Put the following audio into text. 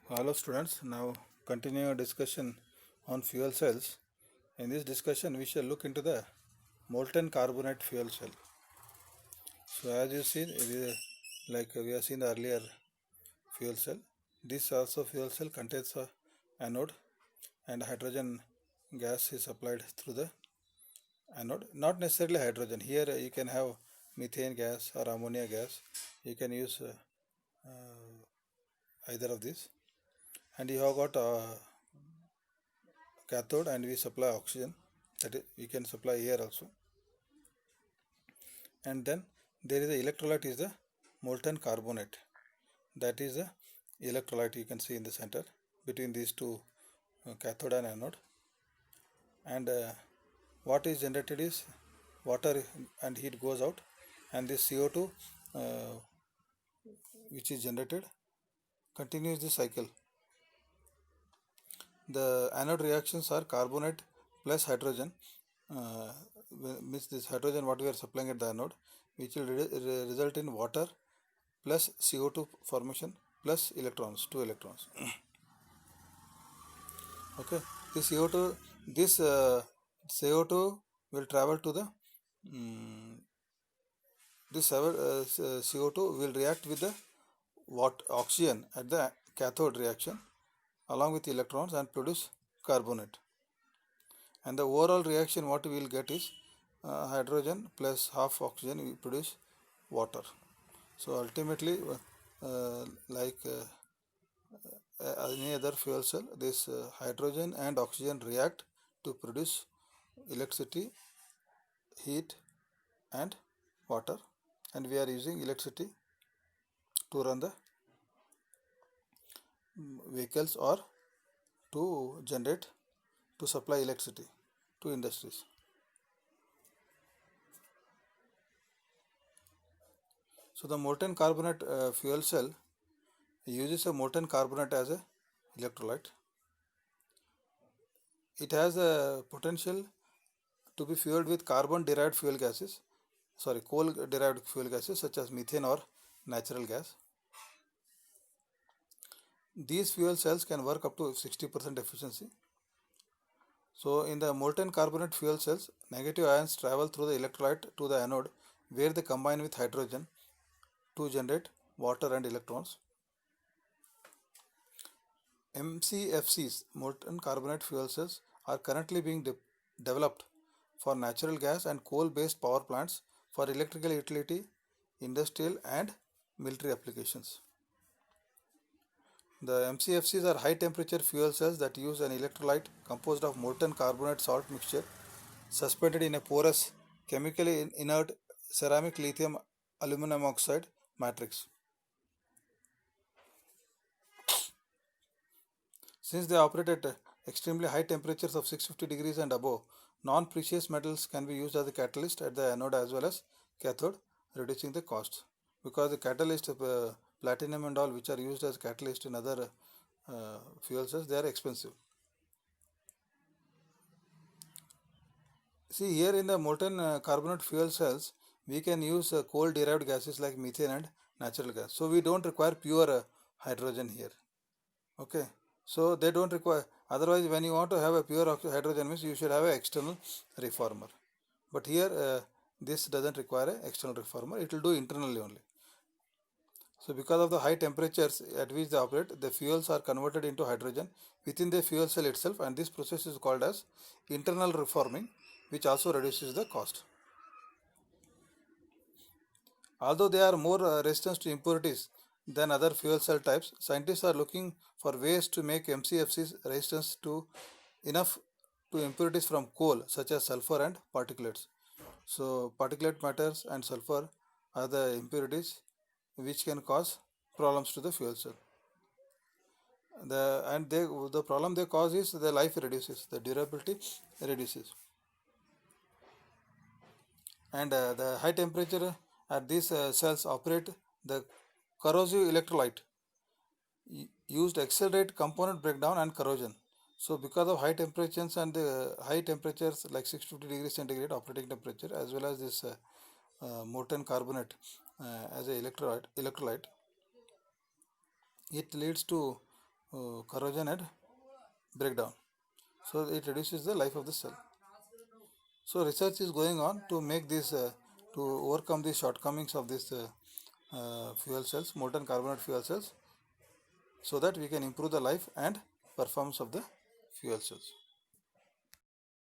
Hello students, now continue our discussion on fuel cells. In this discussion we shall look into the molten carbonate fuel cell. So as you see, it is like we have seen the earlier fuel cell. This also fuel cell contains a anode and hydrogen gas is supplied through the anode. Not necessarily hydrogen. Here you can have methane gas or ammonia gas. You can use either of these. And you have got cathode and we supply oxygen, that is, we can supply air also. And then there is a electrolyte is the molten carbonate, that is the electrolyte you can see in the center between these two cathode and anode. And what is generated is water and heat goes out, and this CO2 which is generated continues the cycle. The anode reactions are carbonate plus hydrogen, uh, means this hydrogen what we are supplying at the anode, which will result in water plus CO2 formation plus electrons, 2 electrons. Okay, this CO2 will travel to the CO2 will react with the oxygen at the cathode reaction along with electrons and produce carbonate. And the overall reaction what we will get is hydrogen plus half oxygen will produce water. So ultimately like any other fuel cell, this hydrogen and oxygen react to produce electricity, heat and water, and we are using electricity to run the vehicles or to generate, to supply electricity to industries. So the molten carbonate fuel cell uses a molten carbonate as a electrolyte. It has a potential to be fueled with carbon derived fuel gases, coal derived fuel gases such as methane or natural gas. These fuel cells can work up to 60% efficiency. So in the molten carbonate fuel cells, negative ions travel through the electrolyte to the anode where they combine with hydrogen to generate water and electrons. MCFCs, molten carbonate fuel cells, are currently being developed for natural gas and coal based power plants for electrical utility, industrial and military applications. The MCFCs are high temperature fuel cells that use an electrolyte composed of molten carbonate salt mixture suspended in a porous, chemically inert ceramic lithium aluminum oxide matrix. Since they operate at extremely high temperatures of 650 degrees and above, non-precious metals can be used as a catalyst at the anode as well as cathode, reducing the cost. Because the catalyst, platinum and all, which are used as catalyst in other fuel cells, they are expensive. See, here in the molten carbonate fuel cells, we can use coal derived gases like methane and natural gas. So we don't require pure hydrogen here. Okay. So they don't require, otherwise when you want to have a pure hydrogen means you should have an external reformer. But here this doesn't require an external reformer, it will do internally only. So because of the high temperatures at which they operate, the fuels are converted into hydrogen within the fuel cell itself, and this process is called as internal reforming, which also reduces the cost. Although they are more resistant to impurities than other fuel cell types, scientists are looking for ways to make MCFCs resistant to enough to impurities from coal such as sulfur and particulates. So particulate matters and sulfur are the impurities which can cause problems to the fuel cell. The problem they cause is the life reduces, the durability reduces, and the high temperature at these cells operate the corrosive electrolyte used accelerate component breakdown and corrosion. So because of high temperatures and high temperatures like 650 degrees centigrade operating temperature as well as this molten carbonate as a electrolyte, it leads to corrosion and breakdown. So it reduces the life of the cell. So research is going on to make this to overcome the shortcomings of this fuel cells, molten carbonate fuel cells, so that we can improve the life and performance of the fuel cells.